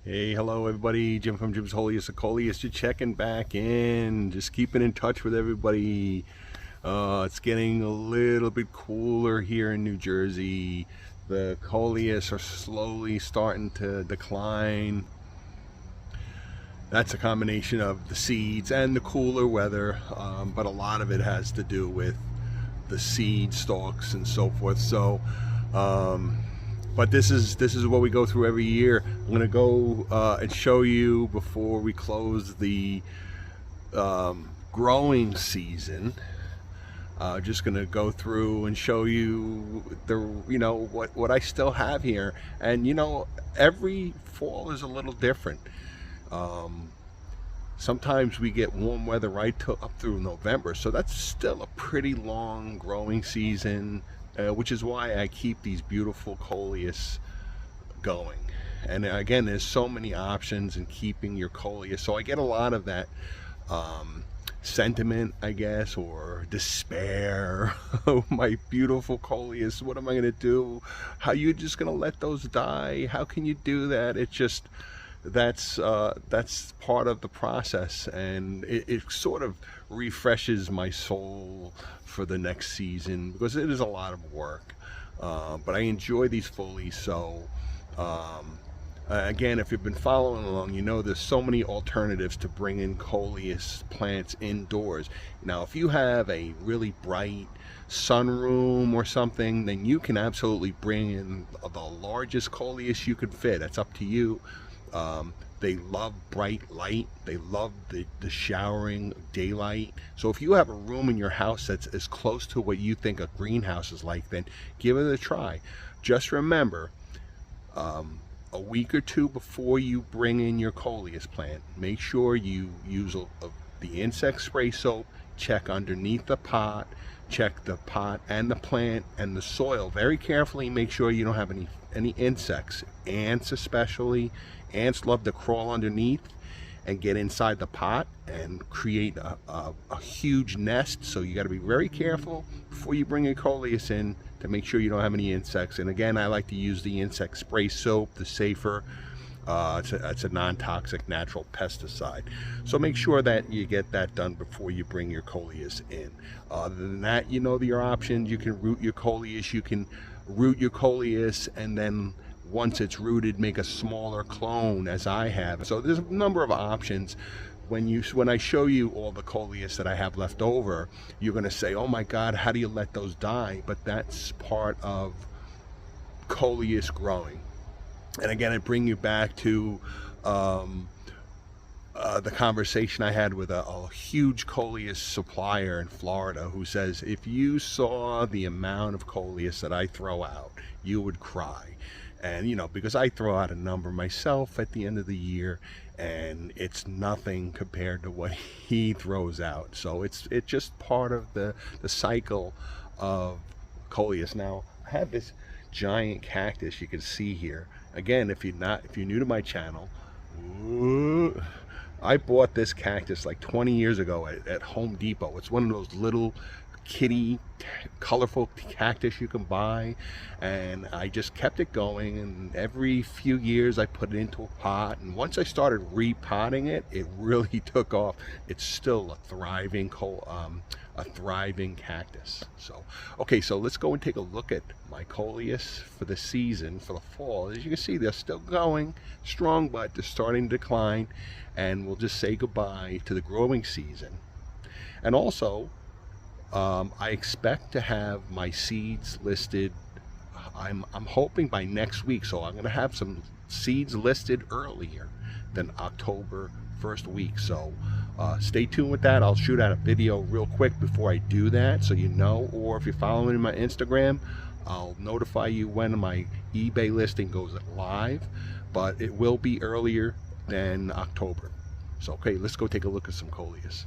Hey, hello everybody. Jim from Jim's Holiest of Coleus. Just checking back in, just keeping in touch with everybody. It's getting a little bit cooler here in New Jersey. The Coleus are slowly starting to decline. That's a combination of the seeds and the cooler weather, but a lot of it has to do with the seed stalks and so forth. So but this is what we go through every year. I'm gonna go and show you before we close the growing season. Just gonna go through and show you what I still have here. And every fall is a little different. Sometimes we get warm weather right up through November, so that's still a pretty long growing season. Which is why I keep these beautiful Coleus going. And again, there's so many options in keeping your Coleus. So I get a lot of that sentiment, I guess, or despair. Oh, my beautiful Coleus, what am I going to do? How you just going to let those die? How can you do that? It's just, that's part of the process, and it sort of refreshes my soul for the next season, because it is a lot of work, but I enjoy these fully. So again, if you've been following along, there's so many alternatives to bring in Coleus plants indoors. Now, if you have a really bright sunroom or something, then you can absolutely bring in the largest Coleus you could fit. That's up to you. They love bright light. They love the showering daylight. So if you have a room in your house that's as close to what you think a greenhouse is like, then give it a try. Just remember, a week or two before you bring in your Coleus plant, make sure you use the insect spray soap. Check underneath the pot. Check the pot and the plant and the soil very carefully. Make sure you don't have any insects. Ants especially. Ants love to crawl underneath and get inside the pot and create a huge nest. So you got to be very careful before you bring your Coleus in to make sure you don't have any insects. And again, I like to use the insect spray soap, the safer. It's a non-toxic natural pesticide. So make sure that you get that done before you bring your Coleus in. Other than that, your options. You can root your Coleus. You can root your Coleus and then once it's rooted, make a smaller clone, as I have. So there's a number of options. When I show you all the Coleus that I have left over, you're going to say, oh my God, how do you let those die? But that's part of Coleus growing. And again, I bring you back to the conversation I had with a huge Coleus supplier in Florida, who says, if you saw the amount of Coleus that I throw out, you would cry. And because I throw out a number myself at the end of the year, and it's nothing compared to what he throws out. So it's just part of the cycle of Coleus. Now, I have this giant cactus you can see here. Again, if you're new to my channel, I bought this cactus like 20 years ago at Home Depot. It's one of those little kitty colorful cactus you can buy, and I just kept it going, and every few years I put it into a pot, and once I started repotting it, it really took off. It's still a thriving cactus. So okay, so let's go and take a look at my Coleus for the season, for the fall. As you can see, they're still going strong, but they're starting to decline, and we'll just say goodbye to the growing season. And also, I expect to have my seeds listed. I'm hoping by next week, so I'm going to have some seeds listed earlier than October 1st week. So stay tuned with that. I'll shoot out a video real quick before I do that, so or if you're following me on my Instagram, I'll notify you when my eBay listing goes live, but it will be earlier than October. So okay, let's go take a look at some Coleus.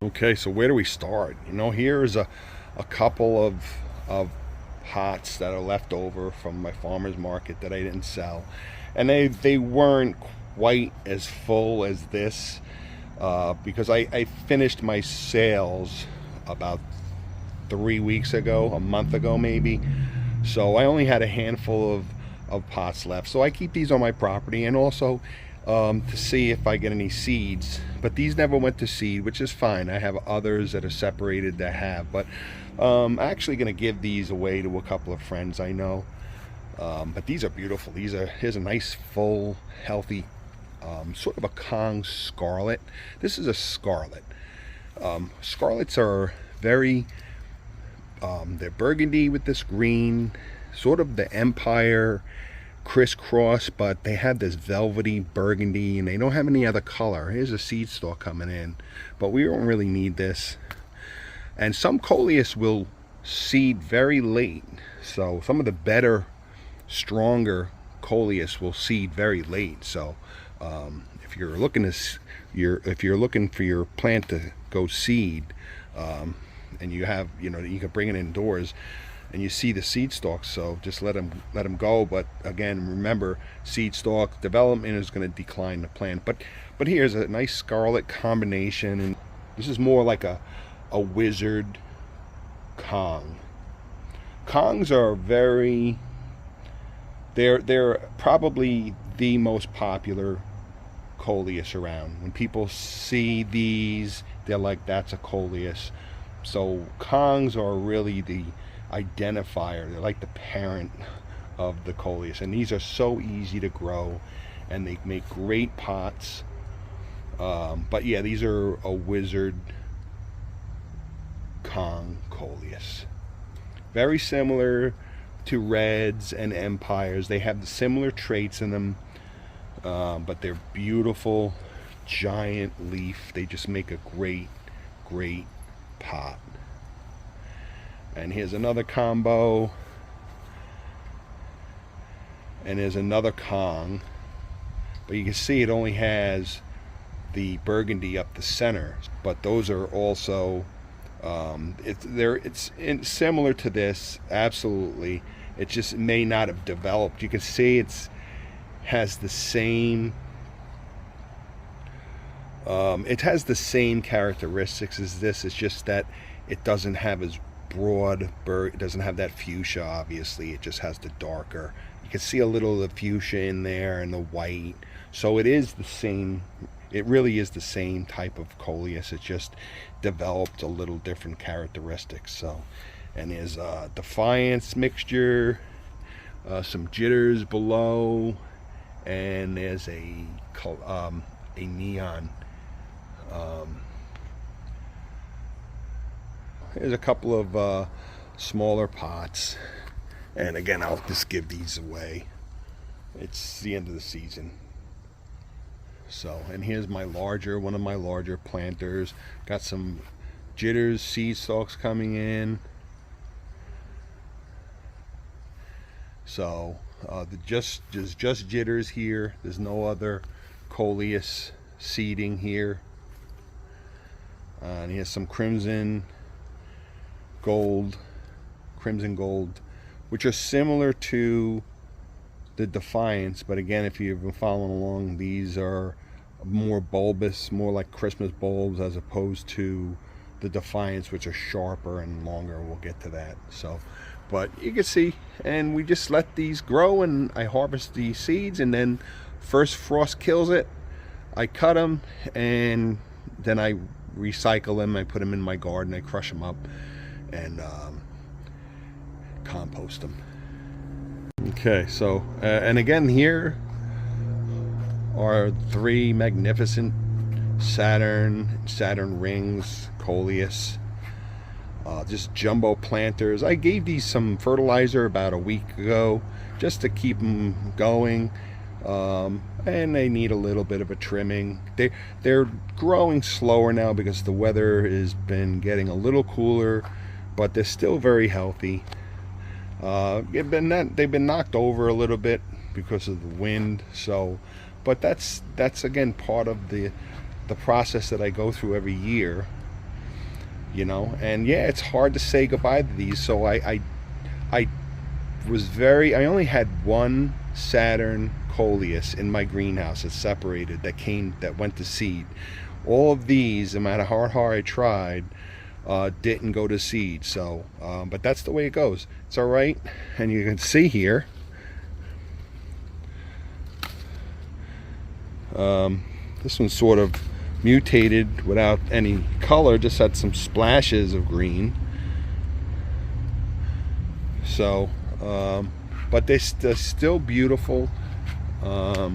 Okay, so where do we start? Here's a couple of pots that are left over from my farmer's market that I didn't sell, and they weren't quite as full as this because I finished my sales about 3 weeks ago, a month ago maybe. So I only had a handful of pots left. So I keep these on my property, and also to see if I get any seeds. But these never went to seed, which is fine. I have others that are separated that have. But I'm actually going to give these away to a couple of friends I know. But these are beautiful. Here's a nice, full, healthy, sort of a Kong scarlet. This is a scarlet. Scarlets are very, they're burgundy with this green, sort of the Empire crisscross, but they have this velvety burgundy, and they don't have any other color. Here's a seed stalk coming in, but we don't really need this. And some Coleus will seed very late, so some of the better, stronger Coleus will seed very late. So if you're looking for your plant to go seed, and you have, you can bring it indoors, and you see the seed stalks, so just let them go. But again, remember, seed stalk development is going to decline the plant. But here's a nice scarlet combination, and this is more like a wizard Kong. Kongs are they're probably the most popular Coleus around. When people see these, they're like, that's a Coleus. So Kongs are really the identifier. They're like the parent of the Coleus, and these are so easy to grow, and they make great pots. But yeah, these are a wizard Kong Coleus, very similar to Reds and Empires. They have the similar traits in them, but they're beautiful, giant leaf. They just make a great pot. And here's another combo, and there's another Kong, but you can see it only has the burgundy up the center. But those are also it's similar to this, absolutely. It just may not have developed. You can see it has the same characteristics as this. It's just that it doesn't have as broad it doesn't have that fuchsia, obviously. It just has the darker. You can see a little of the fuchsia in there and the white. So it is the same. It really is the same type of Coleus. It just developed a little different characteristics. So, and there's a Defiance mixture, some jitters below, and there's a neon. There's a couple of smaller pots, and again, I'll just give these away. It's the end of the season. So, and here's one of my larger planters. Got some jitters seed stalks coming in. So there's just jitters here. There's no other Coleus seeding here. And here's some crimson gold, which are similar to the Defiance, but again, if you've been following along, these are more bulbous, more like Christmas bulbs, as opposed to the Defiance, which are sharper and longer. We'll get to that. So, but you can see, and we just let these grow, and I harvest the seeds, and then first frost kills it, I cut them, and then I recycle them. I put them in my garden, I crush them up, and compost them. Okay, so and again, here are 3 magnificent Saturn rings Coleus, just jumbo planters. I gave these some fertilizer about a week ago just to keep them going, and they need a little bit of a trimming. They're growing slower now because the weather has been getting a little cooler, but they're still very healthy. They've been knocked over a little bit because of the wind. So, but that's again part of the process that I go through every year, and yeah, it's hard to say goodbye to these. So I only had one Saturn Coleus in my greenhouse that separated, that went to seed. All of these, no matter how hard I tried, didn't go to seed. So but that's the way it goes. It's all right. And you can see here, This one's sort of mutated without any color, just had some splashes of green. So, but they're still beautiful. I'll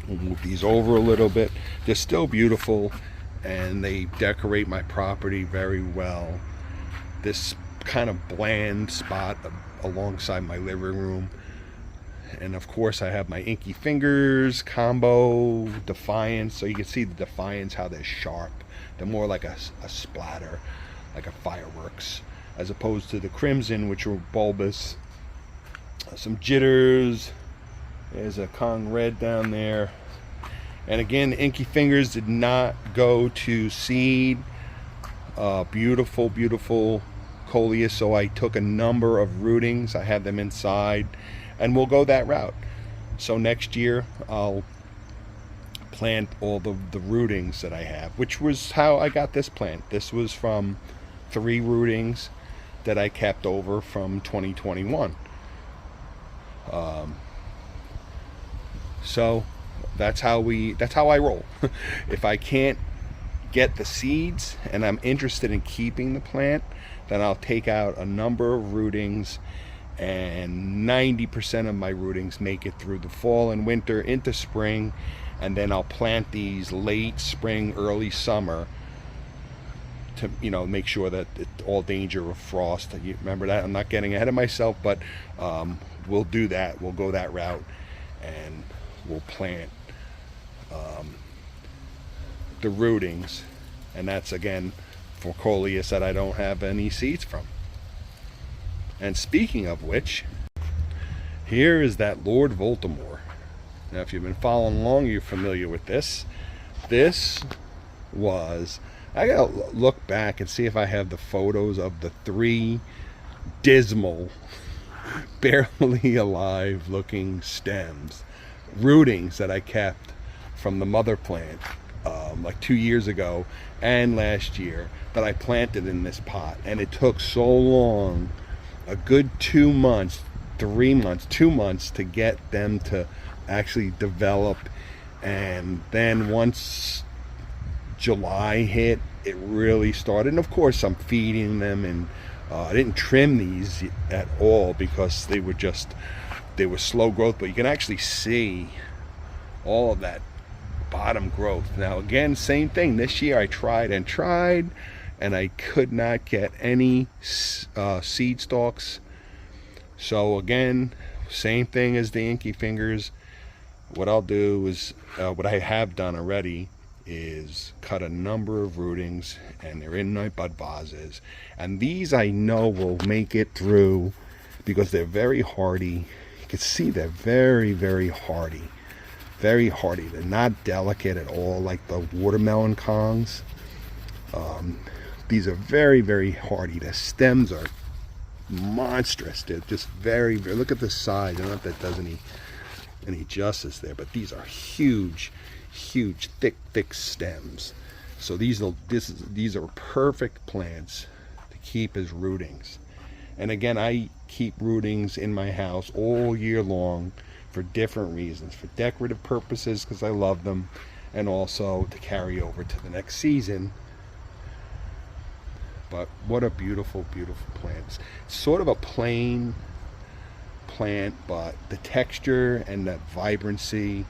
move these over a little bit. They're still beautiful, and they decorate my property very well. This kind of bland spot alongside my living room. And of course I have my Inky Fingers combo, Defiance, so you can see the Defiance, how they're sharp. They're more like a splatter, like a fireworks, as opposed to the Crimson, which were bulbous. Some jitters. There's a Kong Red down there. And again, Inky Fingers did not go to seed. Beautiful, beautiful Coleus, so I took a number of rootings. I had them inside, and we'll go that route. So next year I'll plant all the rootings that I have, which was how I got this plant. This was from 3 rootings that I kept over from 2021. So that's how I roll. If I can't get the seeds and I'm interested in keeping the plant, then I'll take out a number of rootings, and 90% of my rootings make it through the fall and winter into spring, and then I'll plant these late spring, early summer to, make sure that all danger of frost. You remember that? I'm not getting ahead of myself, but we'll do that. We'll go that route, and we'll plant the rootings, and that's again for Coleus that I don't have any seeds from. And speaking of which, here is that Lord Voldemort. Now if you've been following along, you're familiar with this. This was, I gotta look back and see if I have the photos of the 3 dismal, barely alive looking stems, rootings that I kept from the mother plant like 2 years ago and last year, that I planted in this pot. And it took so long, a good 2 months, 3 months, 2 months to get them to actually develop. And then once July hit, it really started. And of course I'm feeding them, and I didn't trim these at all because they were slow growth, but you can actually see all of that bottom growth. Now again, same thing, this year I tried and I could not get any seed stalks. So again, same thing as the Inky Fingers. What I'll do is, what I have done already is cut a number of rootings, and they're in my bud vases. And these I know will make it through because they're very hardy. You can see they're very, very hardy. Very hardy. They're not delicate at all like the watermelon Kongs. These are very, very hardy. The stems are monstrous. They're just very, very, look at the size. I don't know if that does any justice there, but these are huge, huge, thick stems. So these are perfect plants to keep as rootings. And again, I keep rootings in my house all year long for different reasons, for decorative purposes because I love them, and also to carry over to the next season. But what a beautiful, beautiful plant. It's sort of a plain plant, but the texture and that vibrancy,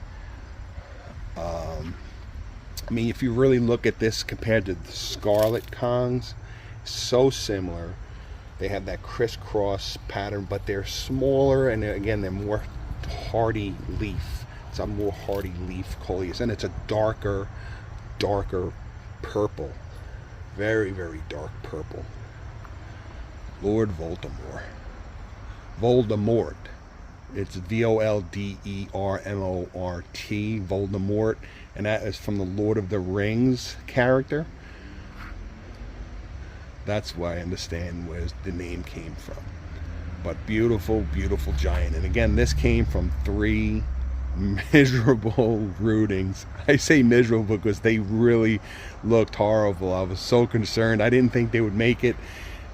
I mean, if you really look at this compared to the Scarlet Kongs, so similar. They have that crisscross pattern, but they're smaller, and again, they're more hardy leaf. It's a more hardy leaf Coleus, and it's a darker purple. Very, very dark purple. Lord Voldemort. Voldemort. It's Voldemort, Voldemort, and that is from the Lord of the Rings character. That's why I understand where the name came from. But beautiful, beautiful giant. And again, this came from 3 miserable rootings. I say miserable because they really looked horrible. I was so concerned. I didn't think they would make it,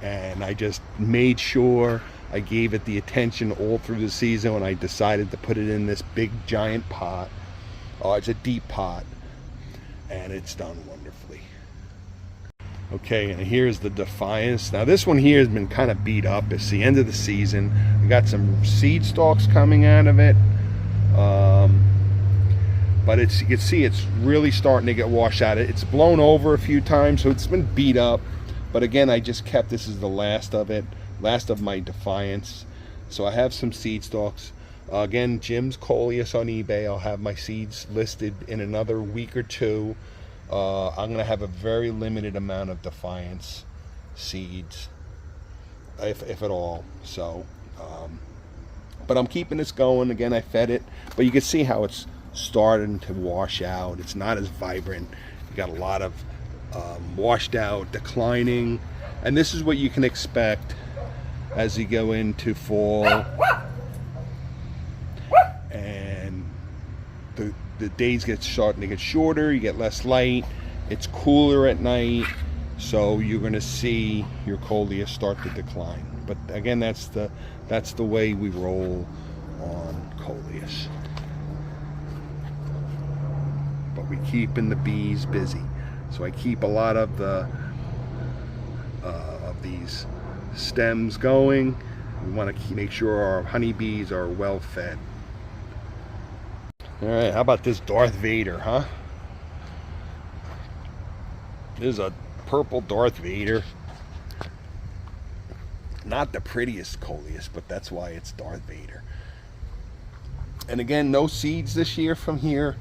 and I just made sure I gave it the attention all through the season when I decided to put it in this big giant pot. Oh, it's a deep pot, and it's done wonderfully. Okay, and here's the Defiance. Now this one here has been kind of beat up. It's the end of the season. We got some seed stalks coming out of it. But you can see it's really starting to get washed out. It's blown over a few times, so it's been beat up. But again, I just kept this as the last of it, last of my Defiance. So I have some seed stalks. Again, Jim's Coleus on eBay. I'll have my seeds listed in another week or two. I'm going to have a very limited amount of Defiance seeds, if at all. So, but I'm keeping this going. Again, I fed it, but you can see how it's starting to wash out. It's not as vibrant. You got a lot of washed out, declining, and this is what you can expect as you go into fall. And the days starting to get shorter, you get less light, it's cooler at night, so you're going to see your Coleus start to decline. But again, that's the way we roll on Coleus. But we keeping the bees busy, so I keep a lot of these stems going. We want to make sure our honeybees are well fed. All right, how about this Darth Vader, huh? This is a purple Darth Vader. Not the prettiest Coleus, but that's why it's Darth Vader. And again, no seeds this year from here.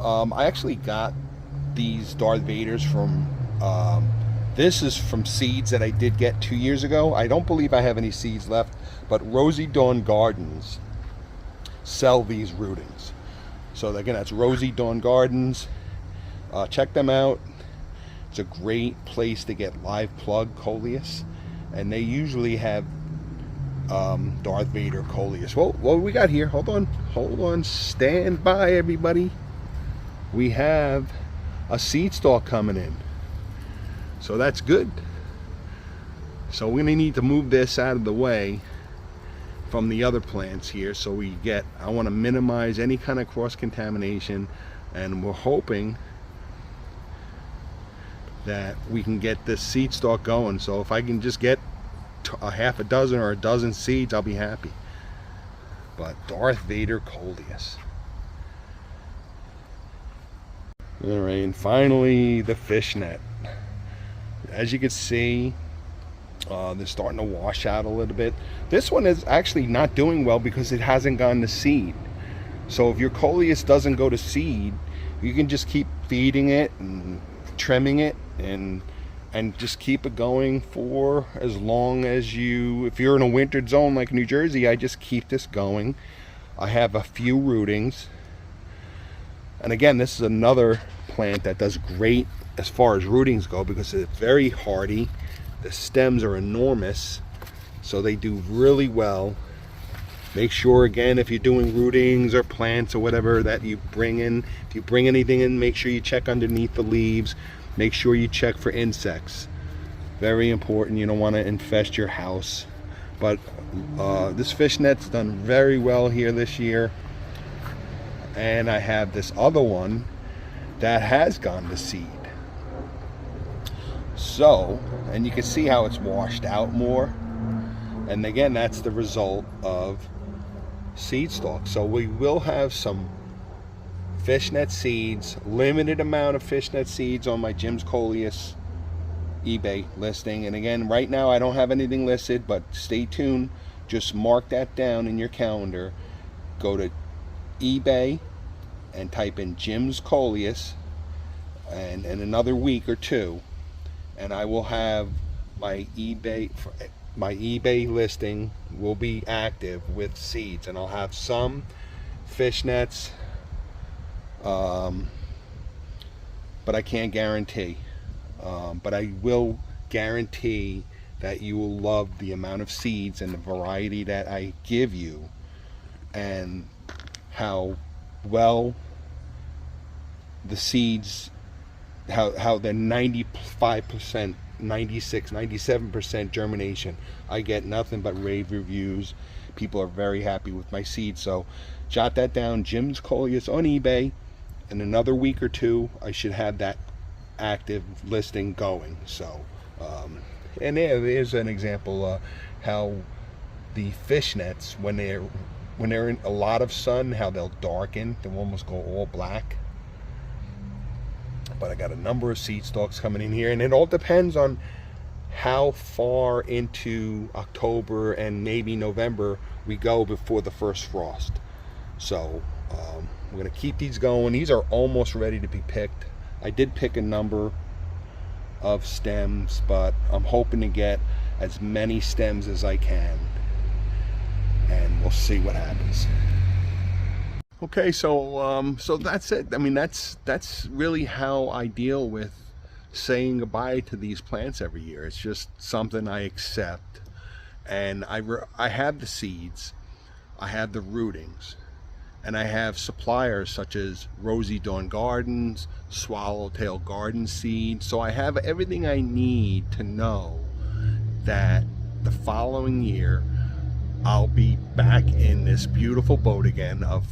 I actually got these Darth Vaders from, this is from seeds that I did get 2 years ago. I don't believe I have any seeds left, but Rosy Dawn Gardens sell these rootings. So again, that's Rosy Dawn Gardens. Check them out. It's a great place to get live plug Coleus, and they usually have Darth Vader Coleus. Well, what do we got here? Hold on, stand by, everybody. We have a seed stalk coming in, so that's good. So we're gonna need to move this out of the way from the other plants here, so I want to minimize any kind of cross-contamination, and we're hoping that we can get this seed stalk going. So if I can just get a half a dozen or a dozen seeds, I'll be happy. But Darth Vader Coleus. All right, and finally the Fishnet. As you can see, they're starting to wash out a little bit. This one is actually not doing well because it hasn't gone to seed. So if your Coleus doesn't go to seed, you can just keep feeding it and trimming it and just keep it going for as long as if you're in a wintered zone like New Jersey, I just keep this going. I have a few rootings. And again, this is another plant that does great as far as rootings go because it's very hardy. The stems are enormous, so they do really well. Make sure, again, if you're doing rootings or plants or whatever that you bring in, if you bring anything in, make sure you check underneath the leaves. Make sure you check for insects. Very important. You don't want to infest your house. But this Fishnet's done very well here this year. And I have this other one that has gone to seed. So, and you can see how it's washed out more. And again, that's the result of seed stalk. So we will have some Fishnet seeds, limited amount of Fishnet seeds on my Jim's Coleus eBay listing. And again, right now I don't have anything listed, but stay tuned. Just mark that down in your calendar. Go to eBay and type in Jim's Coleus, and in another week or two, and I will have my eBay listing will be active with seeds, and I'll have some Fishnets, but I can't guarantee. But I will guarantee that you will love the amount of seeds and the variety that I give you, and how well the seeds, how they're 95% 96, 97% germination. I get nothing but rave reviews. People are very happy with my seed. So jot that down, Jim's Coleus on eBay. In another week or two, I should have that active listing going. So, and there's an example how the fishnets, when they're in a lot of sun, how they'll darken. They'll almost go all black. But I got a number of seed stalks coming in here, and it all depends on how far into October and maybe November we go before the first frost. So we're going to keep these going. These are almost ready to be picked. I did pick a number of stems, but I'm hoping to get as many stems as I can, and we'll see what happens. Okay, so so that's it. I mean, that's really how I deal with saying goodbye to these plants every year. It's just something I accept, and I have the seeds, I have the rootings, and I have suppliers such as Rosy Dawn Gardens, Swallowtail Garden Seed. So I have everything I need to know that the following year I'll be back in this beautiful boat again of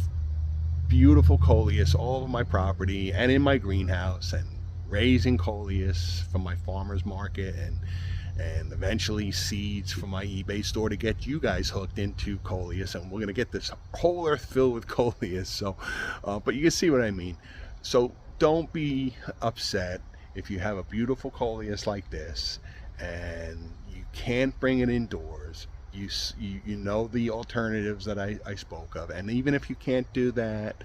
beautiful Coleus all over my property and in my greenhouse, and raising Coleus from my farmer's market, and eventually seeds from my eBay store to get you guys hooked into Coleus, and we're gonna get this whole earth filled with Coleus. So but you can see what I mean. So don't be upset if you have a beautiful Coleus like this and you can't bring it indoors. You know the alternatives that I spoke of, and even if you can't do that,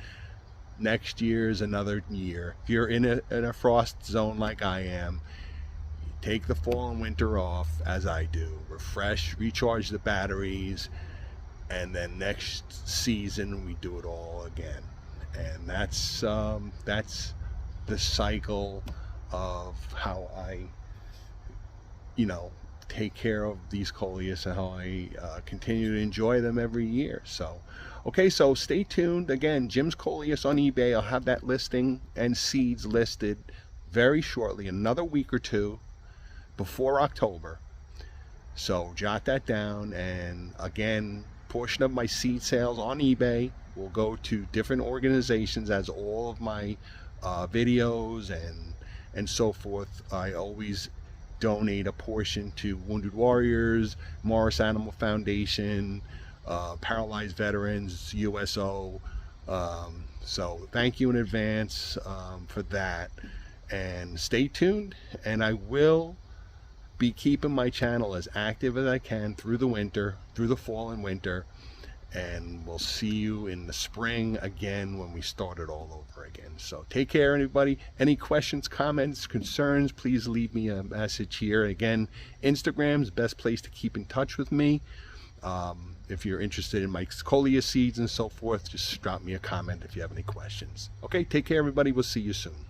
next year is another year. If you're in a frost zone like I am, you take the fall and winter off as I do, refresh, recharge the batteries, and then next season we do it all again. And that's the cycle of how I take care of these Coleus and how I continue to enjoy them every year. So okay, so stay tuned. Again, Jim's Coleus on eBay. I'll have that listing and seeds listed very shortly, another week or two before October. So jot that down. And again, portion of my seed sales on eBay will go to different organizations, as all of my videos and so forth. I always donate a portion to Wounded Warriors, Morris Animal Foundation, Paralyzed Veterans, USO. So thank you in advance for that, and stay tuned, and I will be keeping my channel as active as I can through the winter, through the fall and winter, and we'll see you in the spring again when we start it all over again. So take care, everybody. Any questions, comments, concerns, please leave me a message here. Again, Instagram's the best place to keep in touch with me. If you're interested in my Coleus seeds and so forth, just drop me a comment if you have any questions. Okay, take care, everybody. We'll see you soon.